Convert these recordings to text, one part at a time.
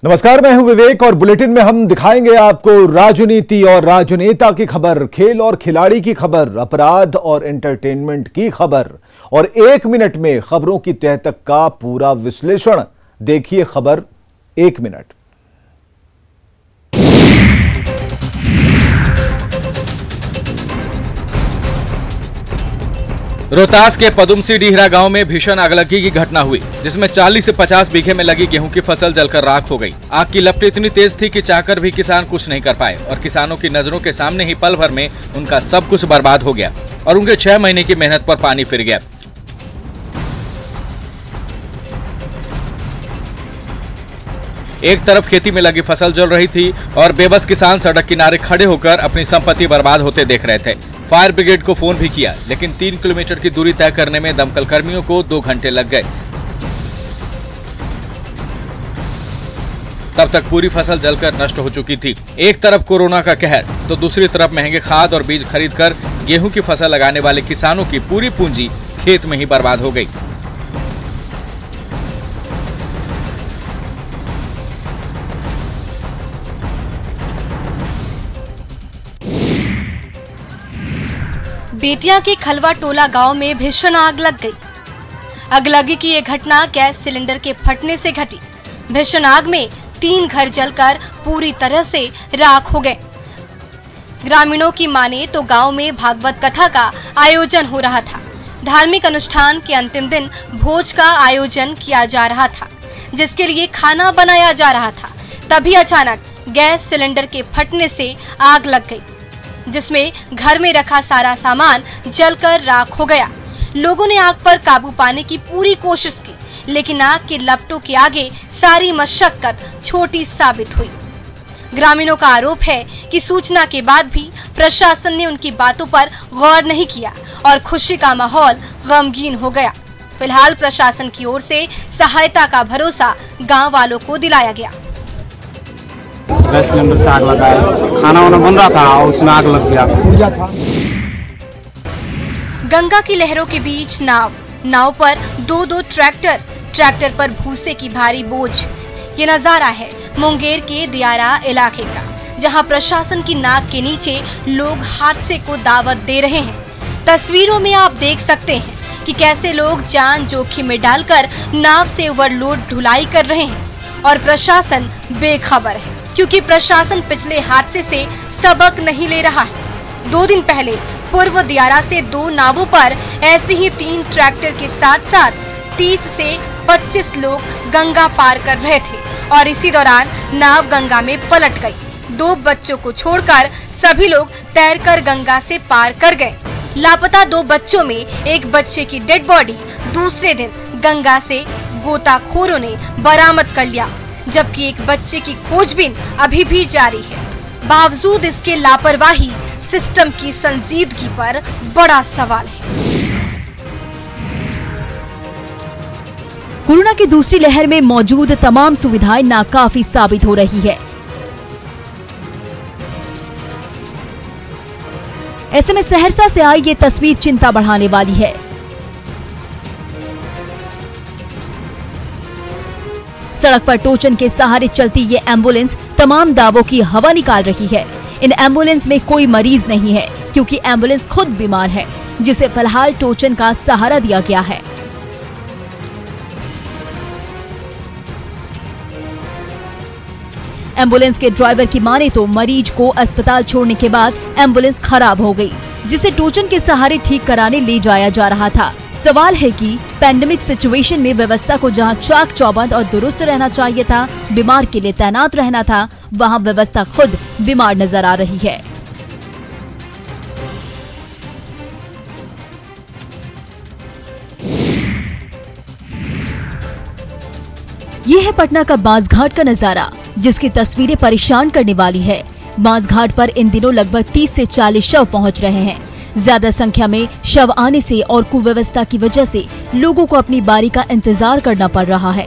नमस्कार, मैं हूं विवेक और बुलेटिन में हम दिखाएंगे आपको राजनीति और राजनेता की खबर, खेल और खिलाड़ी की खबर, अपराध और एंटरटेनमेंट की खबर और 1 मिनट में खबरों की तह तक का पूरा विश्लेषण। देखिए खबर 1 मिनट। रोहतास के पदुमसी डीहरा गांव में भीषण आगलगी की घटना हुई, जिसमें 40 से 50 बीघे में लगी गेहूं की फसल जलकर राख हो गई। आग की लपटें इतनी तेज थी कि चाहकर भी किसान कुछ नहीं कर पाए और किसानों की नजरों के सामने ही पल भर में उनका सब कुछ बर्बाद हो गया और उनके 6 महीने की मेहनत पर पानी फिर गया। एक तरफ खेती में लगी फसल जल रही थी और बेबस किसान सड़क किनारे खड़े होकर अपनी संपत्ति बर्बाद होते देख रहे थे। फायर ब्रिगेड को फोन भी किया, लेकिन 3 किलोमीटर की दूरी तय करने में दमकल कर्मियों को 2 घंटे लग गए। तब तक पूरी फसल जलकर नष्ट हो चुकी थी। एक तरफ कोरोना का कहर तो दूसरी तरफ महंगे खाद और बीज खरीदकर गेहूं की फसल लगाने वाले किसानों की पूरी पूंजी खेत में ही बर्बाद हो गई। बेतिया के खलवा टोला गांव में भीषण आग लग गई। अगलगी की ये घटना गैस सिलेंडर के फटने से घटी। भीषण आग में 3 घर जलकर पूरी तरह से राख हो गए। ग्रामीणों की माने तो गांव में भागवत कथा का आयोजन हो रहा था। धार्मिक अनुष्ठान के अंतिम दिन भोज का आयोजन किया जा रहा था, जिसके लिए खाना बनाया जा रहा था। तभी अचानक गैस सिलेंडर के फटने से आग लग गई, जिसमें घर में रखा सारा सामान जलकर राख हो गया। लोगों ने आग पर काबू पाने की पूरी कोशिश की, लेकिन आग के लपटों के आगे सारी मशक्कत छोटी साबित हुई। ग्रामीणों का आरोप है कि सूचना के बाद भी प्रशासन ने उनकी बातों पर गौर नहीं किया और खुशी का माहौल गमगीन हो गया। फिलहाल प्रशासन की ओर से सहायता का भरोसा गांव वालों को दिलाया गया। गैस सिलेंडर से आग लगा है, खाना वाना बन रहा था और उसमें आग लग गया। गंगा की लहरों के बीच नाव पर 2-2 ट्रैक्टर पर भूसे की भारी बोझ। ये नजारा है मुंगेर के दियारा इलाके का, जहां प्रशासन की नाक के नीचे लोग हादसे को दावत दे रहे हैं। तस्वीरों में आप देख सकते हैं कि कैसे लोग जान जोखिम में डालकर नाव से ओवरलोड ढुलाई कर रहे हैं और प्रशासन बेखबर है, क्योंकि प्रशासन पिछले हादसे से सबक नहीं ले रहा है। 2 दिन पहले पूर्व दियारा से 2 नावों पर ऐसे ही 3 ट्रैक्टर के साथ 30 से 25 लोग गंगा पार कर रहे थे और इसी दौरान नाव गंगा में पलट गई। 2 बच्चों को छोड़कर सभी लोग तैरकर गंगा से पार कर गए। लापता 2 बच्चों में एक बच्चे की डेड बॉडी दूसरे दिन गंगा से गोताखोरों ने बरामद कर लिया, जबकि एक बच्चे की खोजबीन अभी भी जारी है। बावजूद इसके लापरवाही सिस्टम की संजीदगी पर बड़ा सवाल है। कोरोना की दूसरी लहर में मौजूद तमाम सुविधाएं नाकाफी साबित हो रही है। ऐसे में सहरसा से आई ये तस्वीर चिंता बढ़ाने वाली है। सड़क पर टोचन के सहारे चलती ये एम्बुलेंस तमाम दावों की हवा निकाल रही है। इन एम्बुलेंस में कोई मरीज नहीं है, क्योंकि एम्बुलेंस खुद बीमार है, जिसे फिलहाल टोचन का सहारा दिया गया है। एम्बुलेंस के ड्राइवर की माने तो मरीज को अस्पताल छोड़ने के बाद एम्बुलेंस खराब हो गई, जिसे टोचन के सहारे ठीक कराने ले जाया जा रहा था। सवाल है कि पैंडेमिक सिचुएशन में व्यवस्था को जहां चाक चौबंद और दुरुस्त रहना चाहिए था, बीमार के लिए तैनात रहना था, वहां व्यवस्था खुद बीमार नजर आ रही है। ये है पटना का बांसघाट का नजारा, जिसकी तस्वीरें परेशान करने वाली है। बांसघाट पर इन दिनों लगभग 30 से 40 शव पहुंच रहे हैं। ज्यादा संख्या में शव आने से और कुव्यवस्था की वजह से लोगों को अपनी बारी का इंतजार करना पड़ रहा है।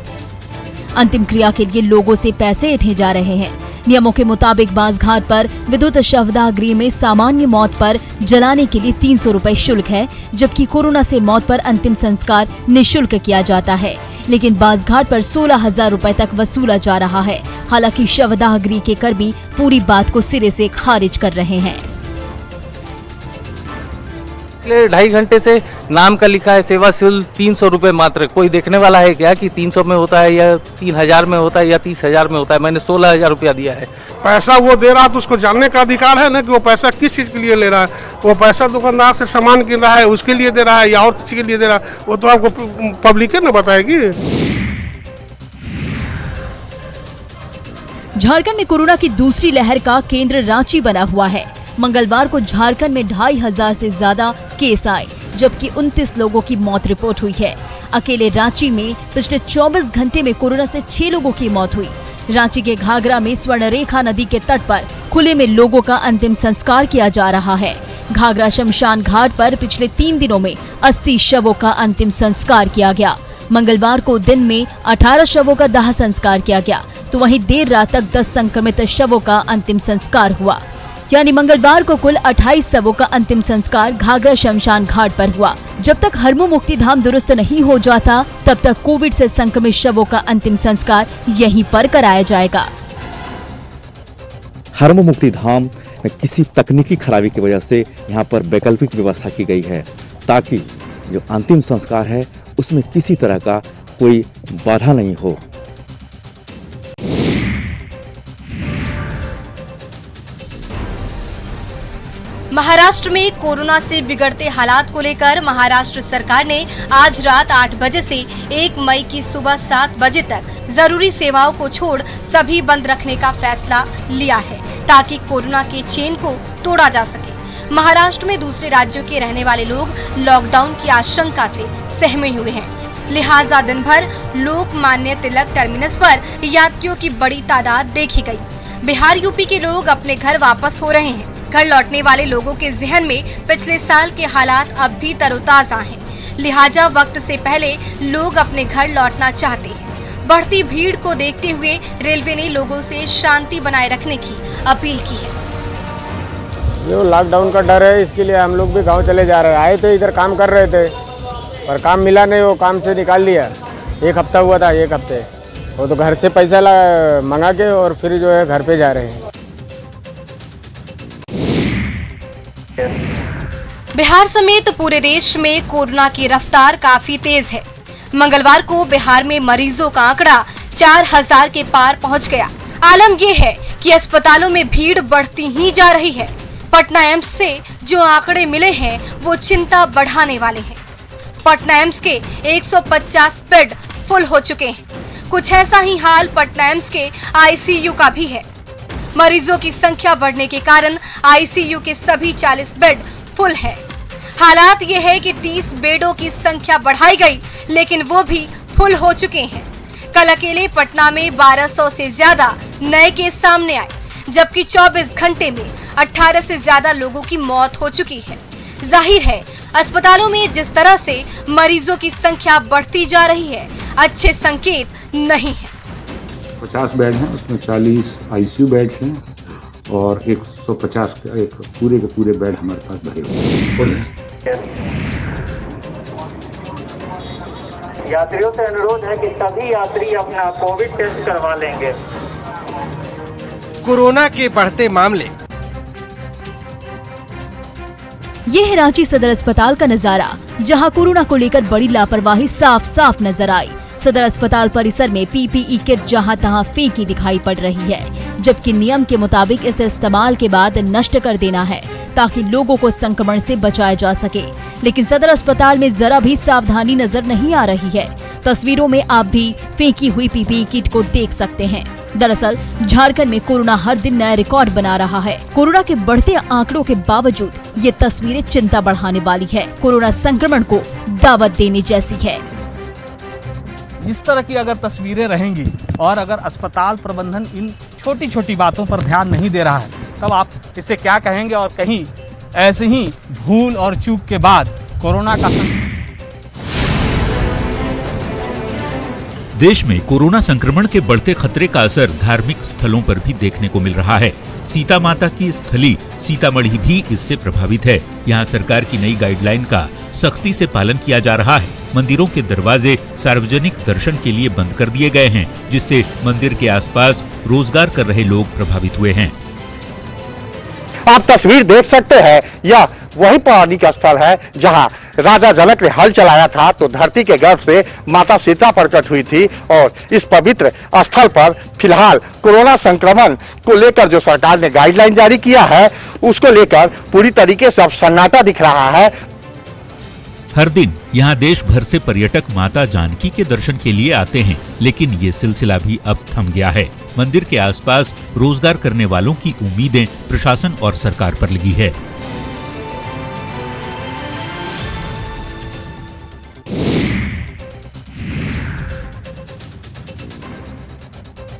अंतिम क्रिया के लिए लोगों से पैसे ऐंठे जा रहे हैं, नियमों के मुताबिक बांसघाट पर विद्युत शवदाह गृह में सामान्य मौत पर जलाने के लिए 300 रुपए शुल्क है, जबकि कोरोना से मौत पर अंतिम संस्कार निःशुल्क किया जाता है। लेकिन बांसघाट पर 16,000 रुपए तक वसूला जा रहा है। हालांकि शवदाह गृह के कर्मी पूरी बात को सिरे से खारिज कर रहे हैं। 2.5 घंटे से नाम का लिखा है सेवा शुल्क 300 रुपए मात्र। कोई देखने वाला है क्या कि 300 में होता है या 3,000 में होता है या 30,000 में होता है? मैंने 16,000 रुपया दिया है। पैसा वो दे रहा है तो उसको जानने का अधिकार है ना कि वो पैसा किस चीज के लिए ले रहा है। वो पैसा दुकानदार से सामान गिन रहा है उसके लिए दे रहा है या और किसी के लिए दे रहा है, वो तो आपको पब्लिक है ना बताएगी। झारखंड में कोरोना की दूसरी लहर का केंद्र रांची बना हुआ है। मंगलवार को झारखंड में 2,500 से ज्यादा केस आए, जबकि 29 लोगों की मौत रिपोर्ट हुई है। अकेले रांची में पिछले 24 घंटे में कोरोना से 6 लोगों की मौत हुई। रांची के घाघरा में स्वर्णरेखा नदी के तट पर खुले में लोगों का अंतिम संस्कार किया जा रहा है। घाघरा शमशान घाट पर पिछले 3 दिनों में 80 शवों का अंतिम संस्कार किया गया। मंगलवार को दिन में 18 शवों का दाह संस्कार किया गया, तो वहीं देर रात तक 10 संक्रमित शवों का अंतिम संस्कार हुआ। यानी मंगलवार को कुल 28 शवों का अंतिम संस्कार घाघरा शमशान घाट पर हुआ। जब तक हरमू मुक्ति धाम दुरुस्त नहीं हो जाता, तब तक कोविड से संक्रमित शवों का अंतिम संस्कार यहीं पर कराया जाएगा। हरमू मुक्ति धाम में किसी तकनीकी खराबी की वजह से यहाँ पर वैकल्पिक व्यवस्था की गई है, ताकि जो अंतिम संस्कार है उसमें किसी तरह का कोई बाधा नहीं हो। महाराष्ट्र में कोरोना से बिगड़ते हालात को लेकर महाराष्ट्र सरकार ने आज रात 8 बजे से 1 मई की सुबह 7 बजे तक जरूरी सेवाओं को छोड़ सभी बंद रखने का फैसला लिया है, ताकि कोरोना के चेन को तोड़ा जा सके। महाराष्ट्र में दूसरे राज्यों के रहने वाले लोग लॉकडाउन की आशंका से सहमे हुए हैं, लिहाजा दिन भर लोकमान्य तिलक टर्मिनस पर यात्रियों की बड़ी तादाद देखी गई। बिहार यूपी के लोग अपने घर वापस हो रहे हैं। घर लौटने वाले लोगों के जहन में पिछले साल के हालात अब भी तरोताजा हैं, लिहाजा वक्त से पहले लोग अपने घर लौटना चाहते हैं। बढ़ती भीड़ को देखते हुए रेलवे ने लोगों से शांति बनाए रखने की अपील की है। जो लॉकडाउन का डर है, इसके लिए हम लोग भी गांव चले जा रहे हैं। आए थे इधर काम कर रहे थे, पर काम मिला नहीं, वो काम से निकाल दिया। 1 हफ्ता हुआ था, 1 हफ्ते वो तो घर से पैसा मंगा के और फिर जो है घर पे जा रहे हैं। बिहार समेत पूरे देश में कोरोना की रफ्तार काफी तेज है। मंगलवार को बिहार में मरीजों का आंकड़ा 4,000 के पार पहुंच गया। आलम यह है कि अस्पतालों में भीड़ बढ़ती ही जा रही है। पटना एम्स से जो आंकड़े मिले हैं वो चिंता बढ़ाने वाले हैं। पटना एम्स के 150 बेड फुल हो चुके हैं। कुछ ऐसा ही हाल पटना एम्स के आईसीयू का भी है। मरीजों की संख्या बढ़ने के कारण आईसीयू के सभी 40 बेड फुल है। हालात ये है कि 30 बेडों की संख्या बढ़ाई गई, लेकिन वो भी फुल हो चुके हैं। कल अकेले पटना में 1200 से ज्यादा नए केस सामने आए, जबकि 24 घंटे में 18 से ज्यादा लोगों की मौत हो चुकी है। जाहिर है, अस्पतालों में जिस तरह से मरीजों की संख्या बढ़ती जा रही है, अच्छे संकेत नहीं है। 50 बेड हैं, उसमें 40 आईसीयू बेड्स हैं और 150 एक पूरे के पूरे बेड हमारे पास भरे हुए हैं। यात्रियों से अनुरोध है कि सभी यात्री अपना कोविड टेस्ट करवा लेंगे। कोरोना के बढ़ते मामले। ये है रांची सदर अस्पताल का नजारा, जहां कोरोना को लेकर बड़ी लापरवाही साफ साफ नजर आई। सदर अस्पताल परिसर में पीपीई किट जहां तहां फेंकी दिखाई पड़ रही है, जबकि नियम के मुताबिक इसे इस्तेमाल के बाद नष्ट कर देना है, ताकि लोगों को संक्रमण से बचाया जा सके। लेकिन सदर अस्पताल में जरा भी सावधानी नजर नहीं आ रही है। तस्वीरों में आप भी फेंकी हुई पीपीई किट को देख सकते हैं। दरअसल झारखंड में कोरोना हर दिन नया रिकॉर्ड बना रहा है। कोरोना के बढ़ते आंकड़ों के बावजूद ये तस्वीरें चिंता बढ़ाने वाली है। कोरोना संक्रमण को दावत देने जैसी है। इस तरह की अगर तस्वीरें रहेंगी और अगर अस्पताल प्रबंधन इन छोटी छोटी बातों पर ध्यान नहीं दे रहा है, तब आप इसे क्या कहेंगे। और कहीं ऐसे ही भूल और चूक के बाद कोरोना का देश में कोरोना संक्रमण के बढ़ते खतरे का असर धार्मिक स्थलों पर भी देखने को मिल रहा है। सीता माता की स्थली सीतामढ़ी भी इससे प्रभावित है। यहाँ सरकार की नई गाइडलाइन का सख्ती से पालन किया जा रहा है। मंदिरों के दरवाजे सार्वजनिक दर्शन के लिए बंद कर दिए गए हैं, जिससे मंदिर के आसपास रोजगार कर रहे लोग प्रभावित हुए हैं। आप तस्वीर देख सकते हैं, यह वही पौराणिक स्थल है जहां राजा जनक ने हल चलाया था तो धरती के गर्भ से माता सीता प्रकट हुई थी। और इस पवित्र स्थल पर फिलहाल कोरोना संक्रमण को लेकर जो सरकार ने गाइडलाइन जारी किया है, उसको लेकर पूरी तरीके से अब सन्नाटा दिख रहा है। हर दिन यहाँ देश भर से पर्यटक माता जानकी के दर्शन के लिए आते हैं, लेकिन ये सिलसिला भी अब थम गया है। मंदिर के आसपास रोजगार करने वालों की उम्मीदें प्रशासन और सरकार पर लगी है।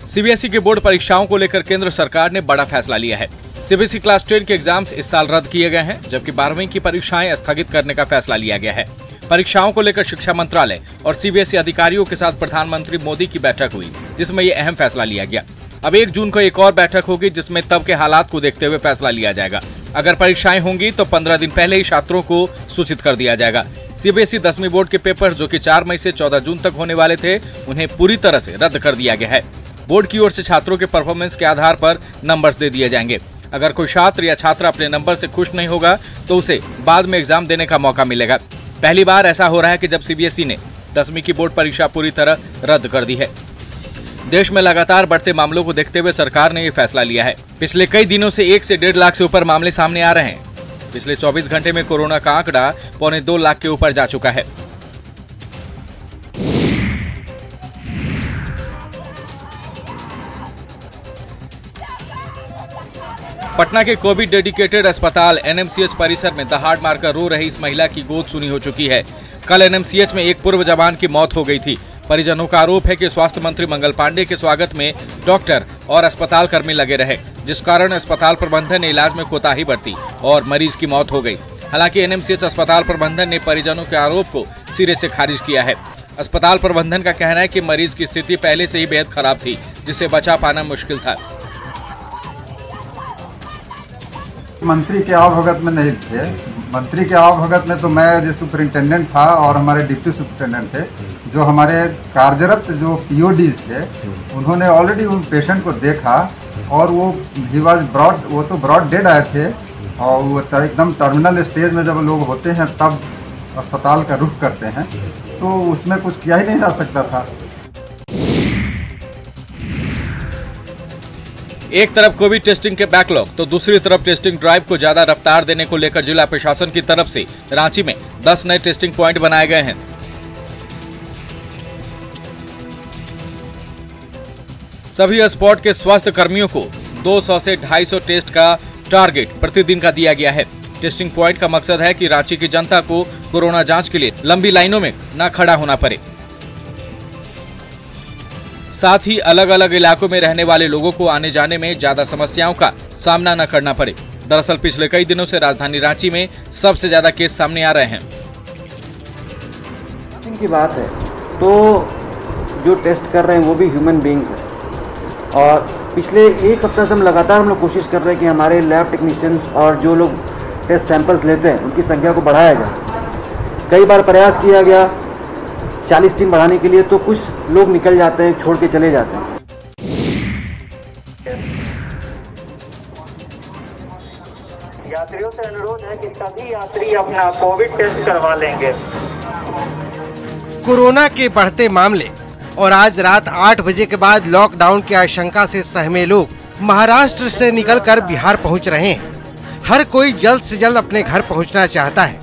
सीबीएसई के बोर्ड परीक्षाओं को लेकर केंद्र सरकार ने बड़ा फैसला लिया है। सीबीएसई क्लास 10 के एग्जाम्स इस साल रद्द किए गए हैं, जबकि 12वीं की परीक्षाएं स्थगित करने का फैसला लिया गया है। परीक्षाओं को लेकर शिक्षा मंत्रालय और सीबीएसई अधिकारियों के साथ प्रधानमंत्री मोदी की बैठक हुई, जिसमें ये अहम फैसला लिया गया। अब 1 जून को एक और बैठक होगी, जिसमें तब के हालात को देखते हुए फैसला लिया जाएगा। अगर परीक्षाएं होंगी तो 15 दिन पहले ही छात्रों को सूचित कर दिया जाएगा। सीबीएसई 10वीं बोर्ड के पेपर, जो कि 4 मई से 14 जून तक होने वाले थे, उन्हें पूरी तरह से रद्द कर दिया गया है। बोर्ड की ओर से छात्रों के परफॉर्मेंस के आधार पर नंबर्स दे दिए जाएंगे। अगर कोई छात्र या छात्रा अपने नंबर से खुश नहीं होगा तो उसे बाद में एग्जाम देने का मौका मिलेगा। पहली बार ऐसा हो रहा है कि जब सीबीएसई ने 10वीं की बोर्ड परीक्षा पूरी तरह रद्द कर दी है। देश में लगातार बढ़ते मामलों को देखते हुए सरकार ने ये फैसला लिया है। पिछले कई दिनों से 1 से 1.5 लाख से ऊपर मामले सामने आ रहे हैं। पिछले 24 घंटे में कोरोना का आंकड़ा 1.25 लाख के ऊपर जा चुका है। पटना के कोविड डेडिकेटेड अस्पताल एनएमसीएच परिसर में दहाड़ मारकर रो रही इस महिला की गोद सुनी हो चुकी है। कल एनएमसीएच में एक पूर्व जवान की मौत हो गई थी। परिजनों का आरोप है कि स्वास्थ्य मंत्री मंगल पांडे के स्वागत में डॉक्टर और अस्पताल कर्मी लगे रहे, जिस कारण अस्पताल प्रबंधन ने इलाज में कोताही बरती और मरीज की मौत हो गई। हालांकि एनएमसीएच अस्पताल प्रबंधन ने परिजनों के आरोप को सिरे से खारिज किया है। अस्पताल प्रबंधन का कहना है कि मरीज की स्थिति पहले से ही बेहद खराब थी, जिससे बचा पाना मुश्किल था। मंत्री के आवभगत में नहीं थे। मंत्री के आवभगत में तो मैं जो सुपरिंटेंडेंट था और हमारे डिप्टी सुपरिंटेंडेंट थे, जो हमारे कार्यरत जो पीओडीज थे, उन्होंने ऑलरेडी उन पेशेंट को देखा और वो तो ब्रॉड डेड आए थे और वो एकदम टर्मिनल स्टेज में जब लोग होते हैं तब अस्पताल का रुख करते हैं, तो उसमें कुछ किया ही नहीं जा सकता था। एक तरफ कोविड टेस्टिंग के बैकलॉग तो दूसरी तरफ टेस्टिंग ड्राइव को ज्यादा रफ्तार देने को लेकर जिला प्रशासन की तरफ से रांची में 10 नए टेस्टिंग पॉइंट बनाए गए हैं। सभी स्पॉट के स्वास्थ्य कर्मियों को 200 से 250 टेस्ट का टारगेट प्रतिदिन का दिया गया है। टेस्टिंग पॉइंट का मकसद है कि रांची की जनता को कोरोना जांच के लिए लंबी लाइनों में न खड़ा होना पड़े। साथ ही अलग अलग इलाकों में रहने वाले लोगों को आने जाने में ज्यादा समस्याओं का सामना न करना पड़े। दरअसल पिछले कई दिनों से राजधानी रांची में सबसे ज्यादा केस सामने आ रहे हैं। की बात है तो जो टेस्ट कर रहे हैं वो भी ह्यूमन बीइंग्स है और पिछले 1 हफ्ता से हम लगातार लोग कोशिश कर रहे हैं कि हमारे लैब टेक्नीशियंस और जो लोग टेस्ट सैंपल्स लेते हैं उनकी संख्या को बढ़ाया जाए। कई बार प्रयास किया गया 40 टीम बढ़ाने के लिए, तो कुछ लोग निकल जाते हैं, छोड़ के चले जाते हैं। यात्रियों से अनुरोध है कि सभी यात्री अपना कोविड टेस्ट करवा लेंगे। कोरोना के बढ़ते मामले और आज रात 8 बजे के बाद लॉकडाउन की आशंका से सहमे लोग महाराष्ट्र से निकलकर बिहार पहुंच रहे हैं। हर कोई जल्द से जल्द अपने घर पहुंचना चाहता है।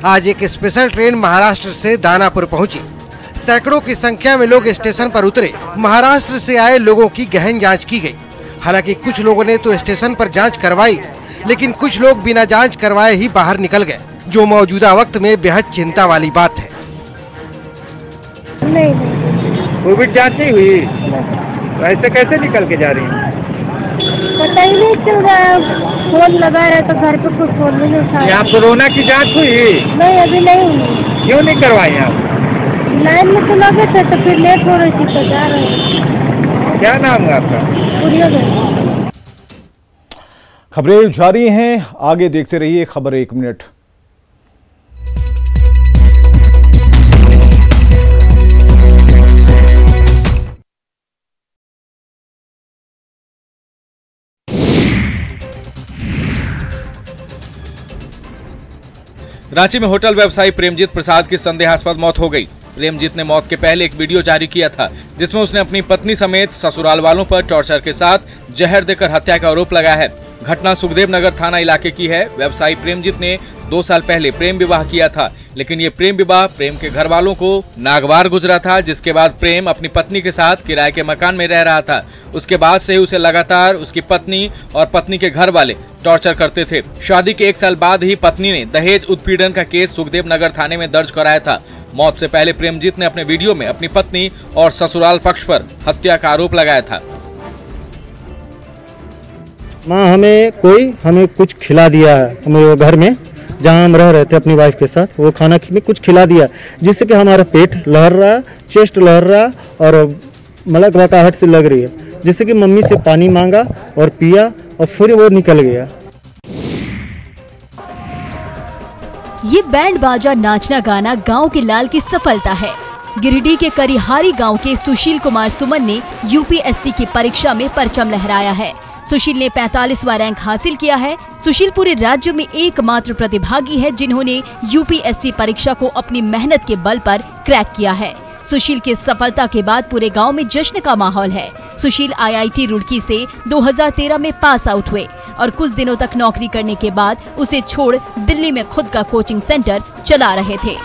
आज एक स्पेशल ट्रेन महाराष्ट्र से दानापुर पहुंची। सैकड़ों की संख्या में लोग स्टेशन पर उतरे। महाराष्ट्र से आए लोगों की गहन जांच की गई। हालांकि कुछ लोगों ने तो स्टेशन पर जांच करवाई, लेकिन कुछ लोग बिना जांच करवाए ही बाहर निकल गए, जो मौजूदा वक्त में बेहद चिंता वाली बात है। नहीं, कोविड जांच नहीं हुई, ऐसे कैसे निकल के जा रही हैं? पता ही नहीं चल रहा है, फोन लगा रहे तो घर पे कोई फोन नहीं उठा। यहाँ कोरोना की जांच हुई? नहीं, अभी नहीं हुई। क्यों नहीं करवाई आप? लाइन में तो लगे थे तो फिर लेट हो रही थी तो जा रहे हैं। क्या नाम है आपका? खबरें जारी हैं, आगे देखते रहिए खबर 1 मिनट। रांची में होटल व्यवसायी प्रेमजीत प्रसाद की संदेहास्पद मौत हो गई। प्रेमजीत ने मौत के पहले एक वीडियो जारी किया था जिसमें उसने अपनी पत्नी समेत ससुराल वालों पर टॉर्चर के साथ जहर देकर हत्या का आरोप लगाया है। घटना सुखदेव नगर थाना इलाके की है। व्यवसायी प्रेमजीत ने 2 साल पहले प्रेम विवाह किया था, लेकिन ये प्रेम विवाह प्रेम के घर वालों को नागवार गुजरा था, जिसके बाद प्रेम अपनी पत्नी के साथ किराए के मकान में रह रहा था। उसके बाद से उसे लगातार उसकी पत्नी और पत्नी के घर वाले टॉर्चर करते थे। शादी के 1 साल बाद ही पत्नी ने दहेज उत्पीड़न का केस सुखदेव नगर थाने में दर्ज कराया था। मौत से पहले प्रेमजीत ने अपने वीडियो में अपनी पत्नी और ससुराल पक्ष पर हत्या का आरोप लगाया था। माँ हमें कुछ खिला दिया है, हमें घर में जहाँ हम रह रहे थे अपनी वाइफ के साथ, वो खाना में कुछ खिला दिया जिससे कि हमारा पेट लहर रहा, चेस्ट लहर रहा और मलकवाहट से लग रही है, जिससे कि मम्मी से पानी मांगा और पिया और फिर वो निकल गया। ये बैंड बाजा नाचना गाना गांव के लाल की सफलता है। गिरिडीह के करिहारी गांव के सुशील कुमार सुमन ने यूपीएससी की परीक्षा में परचम लहराया है। सुशील ने 45वां रैंक हासिल किया है। सुशील पूरे राज्य में एकमात्र प्रतिभागी है जिन्होंने यूपीएससी परीक्षा को अपनी मेहनत के बल पर क्रैक किया है। सुशील की सफलता के बाद पूरे गांव में जश्न का माहौल है। सुशील आईआईटी रुड़की से 2013 में पास आउट हुए और कुछ दिनों तक नौकरी करने के बाद उसे छोड़ दिल्ली में खुद का कोचिंग सेंटर चला रहे थे।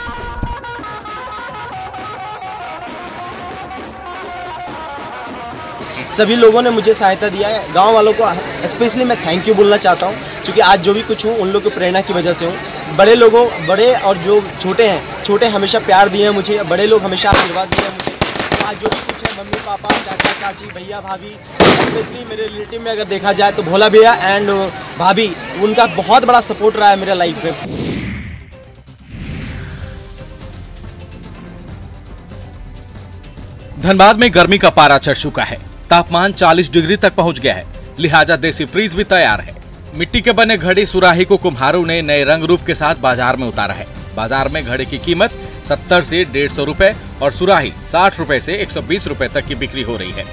सभी लोगों ने मुझे सहायता दिया है। गांव वालों को स्पेशली मैं थैंक यू बोलना चाहता हूं, क्योंकि आज जो भी कुछ हूं उन लोगों की प्रेरणा की वजह से हूं। बड़े और जो छोटे हैं, छोटे हमेशा प्यार दिए हैं मुझे, बड़े लोग हमेशा आशीर्वाद दिए हैं मुझे। तो आज जो भी कुछ है, मम्मी पापा, चाचा चाची, भैया भाभी, स्पेशली मेरे रिलेटिव में अगर देखा जाए तो भोला भैया एंड भाभी, उनका बहुत बड़ा सपोर्ट रहा है मेरे लाइफ में। धनबाद में गर्मी का पारा चढ़ चुका है। तापमान 40 डिग्री तक पहुंच गया है, लिहाजा देसी फ्रीज भी तैयार है। मिट्टी के बने घड़े सुराही को कुम्हारों ने नए रंग रूप के साथ बाजार में उतारा है। बाजार में घड़े की कीमत 70 से 150 रुपए और सुराही 60 रुपए से 120 रुपए तक की बिक्री हो रही है।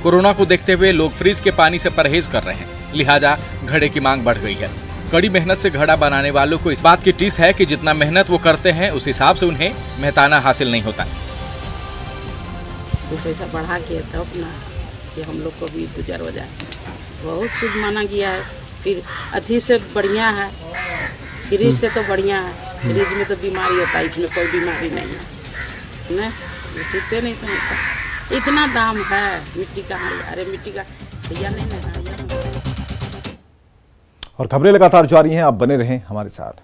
कोरोना को देखते हुए लोग फ्रीज के पानी से परहेज कर रहे हैं, लिहाजा घड़े की मांग बढ़ गई है। कड़ी मेहनत से घड़ा बनाने वालों को इस बात की टीस है कि जितना मेहनत वो करते हैं उस हिसाब से उन्हें मेहताना हासिल नहीं होता। तो पैसा बढ़ा के तब ना कि हम लोग को भी गुजर हो जाए। बहुत शुभ माना गया है। फिर अथी से बढ़िया है, फ्रिज से तो बढ़िया है। फ्रिज में तो बीमारी होता है, इसमें कोई बीमारी नहीं है ना। चित्ते नहीं समझता, इतना दाम है मिट्टी का। अरे मिट्टी का भैया नहीं ना। और खबरें लगातार जारी हैं, आप बने रहें हमारे साथ।